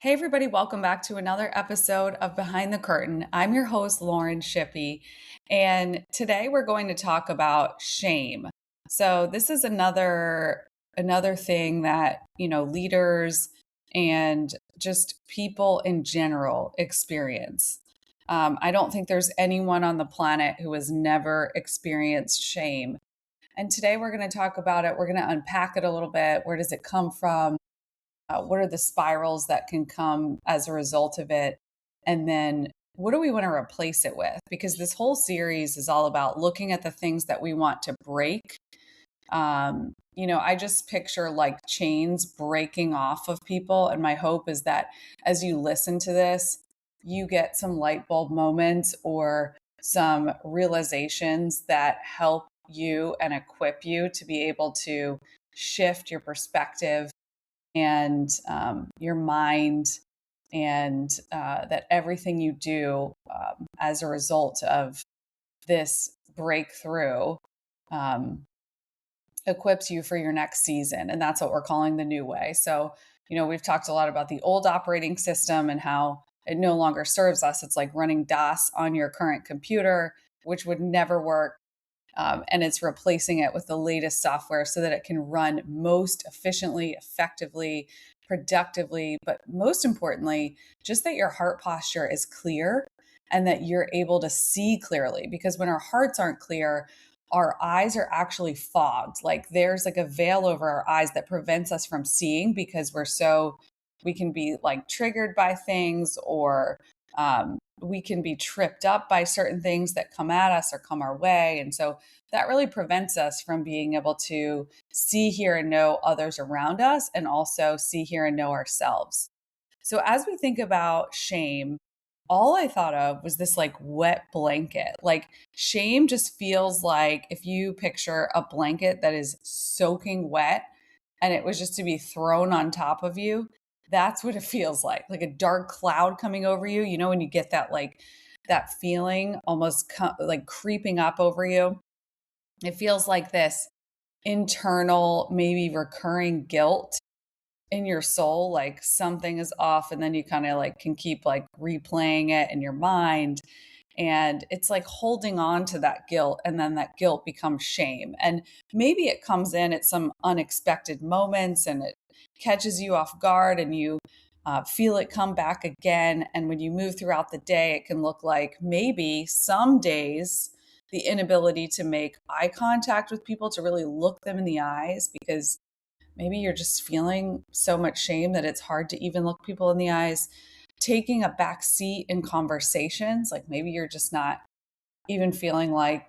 Hey, everybody, welcome back to another episode of Behind the Curtain. I'm your host, Lauren Shippey, and today we're going to talk about shame. So this is another thing that, leaders and just people in general experience. I don't think there's anyone on the planet who has never experienced shame. And today we're going to talk about it. We're going to unpack it a little bit. Where does it come from? What are the spirals that can come as a result of it? And then what do we want to replace it with? Because this whole series is all about looking at the things that we want to break. I just picture like chains breaking off of people. And my hope is that as you listen to this, you get some light bulb moments or some realizations that help you and equip you to be able to shift your perspective and your mind, and that everything you do as a result of this breakthrough um, equips you for your next season. And that's what we're calling the new way. So, we've talked a lot about the old operating system and how it no longer serves us. It's like running DOS on your current computer, which would never work. And it's replacing it with the latest software so that it can run most efficiently, effectively, productively, but most importantly, just that your heart posture is clear and that you're able to see clearly. Because when our hearts aren't clear, our eyes are actually fogged. Like there's like a veil over our eyes that prevents us from seeing because we can be like triggered by things, or we can be tripped up by certain things that come at us or come our way. And so that really prevents us from being able to see, hear, and know others around us, and also see, hear, and know ourselves. So as we think about shame, all I thought of was this like wet blanket. Like shame just feels like if you picture a blanket that is soaking wet and it was just to be thrown on top of you, that's what it feels like a dark cloud coming over you. You know, when you get that like that feeling almost like creeping up over you, it feels like this internal, maybe recurring guilt in your soul, like something is off, and then you kind of like can keep like replaying it in your mind, and it's like holding on to that guilt, and then that guilt becomes shame. And maybe it comes in at some unexpected moments and it catches you off guard, and you feel it come back again. And when you move throughout the day, it can look like maybe some days the inability to make eye contact with people, to really look them in the eyes, because maybe you're just feeling so much shame that it's hard to even look people in the eyes. Taking a back seat in conversations, like maybe you're just not even feeling like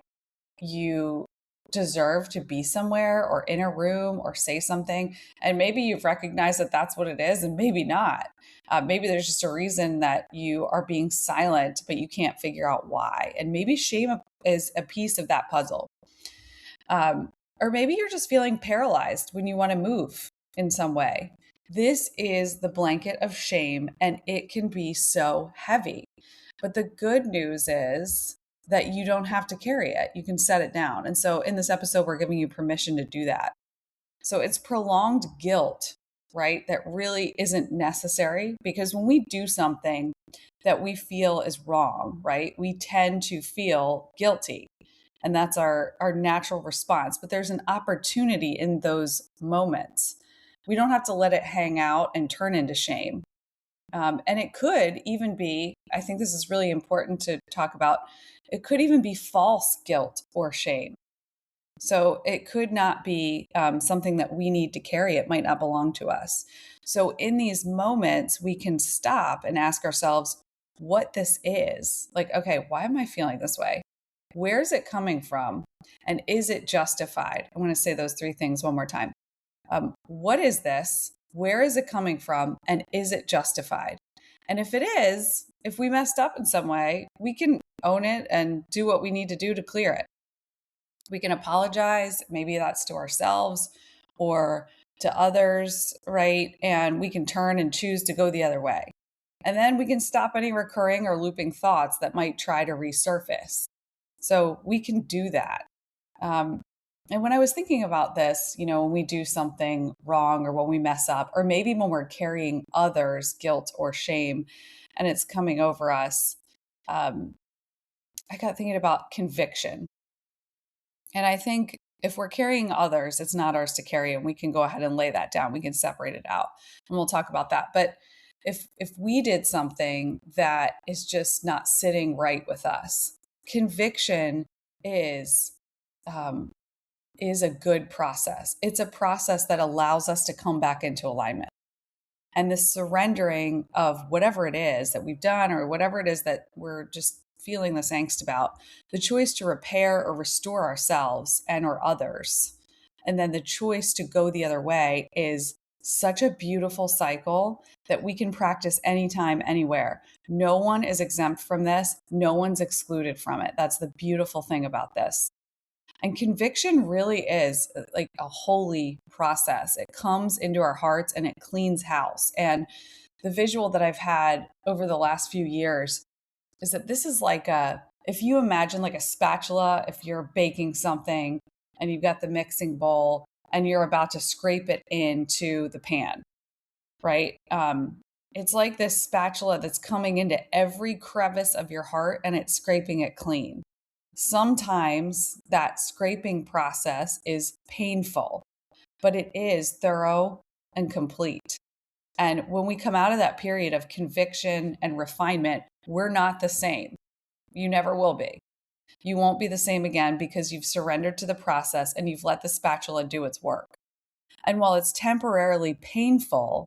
you deserve to be somewhere or in a room or say something. And maybe you've recognized that that's what it is, and maybe not. Maybe there's just a reason that you are being silent, but you can't figure out why. And maybe shame is a piece of that puzzle. Or maybe you're just feeling paralyzed when you want to move in some way. This is the blanket of shame, and it can be so heavy. But the good news is that you don't have to carry it. You can set it down. And so in this episode, we're giving you permission to do that. So it's prolonged guilt, right? That really isn't necessary, because when we do something that we feel is wrong, right, we tend to feel guilty. And that's our natural response. But there's an opportunity in those moments. We don't have to let it hang out and turn into shame. And it could even be, I think this is really important to talk about, it could even be false guilt or shame. So it could not be something that we need to carry. It might not belong to us. So in these moments, we can stop and ask ourselves what this is. Like, okay, why am I feeling this way? Where is it coming from? And is it justified? I want to say those three things one more time. What is this? Where is it coming from? And is it justified? And if it is, if we messed up in some way, we can own it and do what we need to do to clear it. We can apologize. Maybe that's to ourselves or to others, right? And we can turn and choose to go the other way. And then we can stop any recurring or looping thoughts that might try to resurface. So we can do that. Um, And when I was thinking about this, when we do something wrong or when we mess up, or maybe when we're carrying others' guilt or shame and it's coming over us, um, I got thinking about conviction. And I think if we're carrying others, it's not ours to carry, and we can go ahead and lay that down. We can separate it out, and we'll talk about that. But if we did something that is just not sitting right with us, conviction is um, is a good process. It's a process that allows us to come back into alignment. And the surrendering of whatever it is that we've done or whatever it is that we're just feeling this angst about, the choice to repair or restore ourselves and or others, and then the choice to go the other way is such a beautiful cycle that we can practice anytime, anywhere. No one is exempt from this. No one's excluded from it. That's the beautiful thing about this. And conviction really is like a holy process. It comes into our hearts and it cleans house. And the visual that I've had over the last few years is that this is like if you imagine like a spatula, if you're baking something and you've got the mixing bowl and you're about to scrape it into the pan, right? It's like this spatula that's coming into every crevice of your heart and it's scraping it clean. Sometimes that scraping process is painful, but it is thorough and complete. And when we come out of that period of conviction and refinement, we're not the same. You never will be. You won't be the same again because you've surrendered to the process and you've let the spatula do its work. And while it's temporarily painful,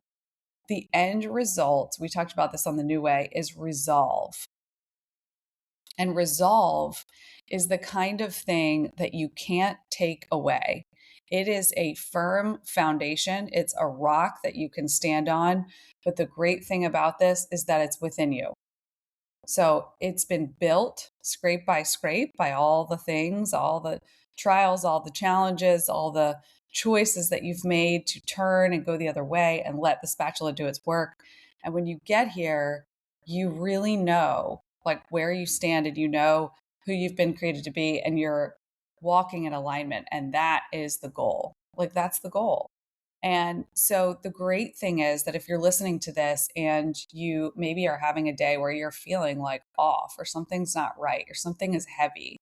the end result, we talked about this on the New Way, is resolve. And resolve is the kind of thing that you can't take away. It is a firm foundation. It's a rock that you can stand on. But the great thing about this is that it's within you. So it's been built scrape by scrape by all the things, all the trials, all the challenges, all the choices that you've made to turn and go the other way and let the spatula do its work. And when you get here, you really know like where you stand and you know who you've been created to be and you're walking in alignment. And that is the goal. Like that's the goal. And so the great thing is that if you're listening to this and you maybe are having a day where you're feeling like off or something's not right or something is heavy,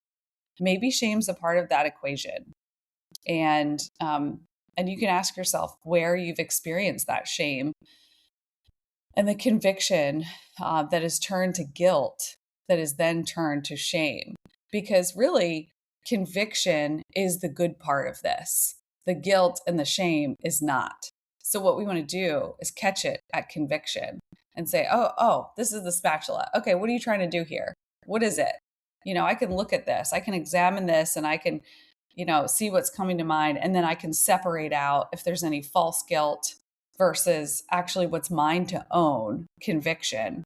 maybe shame's a part of that equation. And you can ask yourself where you've experienced that shame and the conviction that is turned to guilt, that is then turned to shame. Because really, conviction is the good part of this. The guilt and the shame is not. So what we want to do is catch it at conviction and say, oh, this is the spatula. Okay, what are you trying to do here? What is it? I can look at this. I can examine this and I can, see what's coming to mind. And then I can separate out if there's any false guilt versus actually what's mine to own, conviction.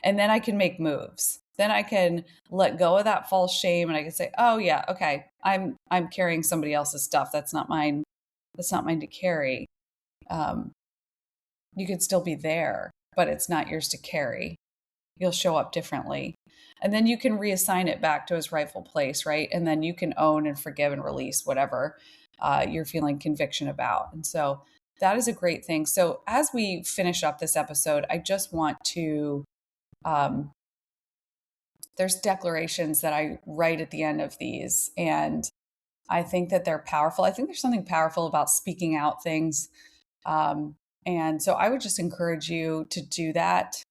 And then I can make moves. Then I can let go of that false shame and I can say, "Oh yeah, okay. I'm carrying somebody else's stuff. That's not mine. That's not mine to carry." Um, you could still be there, but it's not yours to carry. You'll show up differently. And then you can reassign it back to its rightful place, right? And then you can own and forgive and release whatever you're feeling conviction about. And so that is a great thing. So as we finish up this episode, I just want to, um, there's declarations that I write at the end of these. And I think that they're powerful. I think there's something powerful about speaking out things. And so I would just encourage you to do that.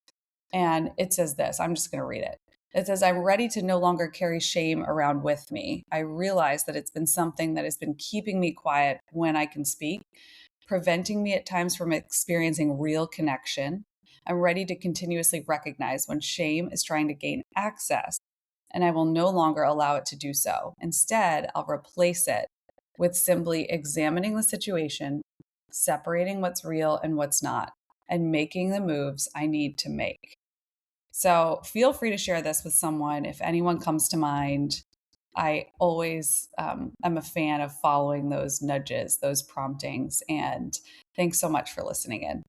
And it says this, I'm just going to read it. It says, I'm ready to no longer carry shame around with me. I realize that it's been something that has been keeping me quiet when I can speak, preventing me at times from experiencing real connection. I'm ready to continuously recognize when shame is trying to gain access, and I will no longer allow it to do so. Instead, I'll replace it with simply examining the situation, separating what's real and what's not, and making the moves I need to make. So feel free to share this with someone if anyone comes to mind. I always am a fan of following those nudges, those promptings. And thanks so much for listening in.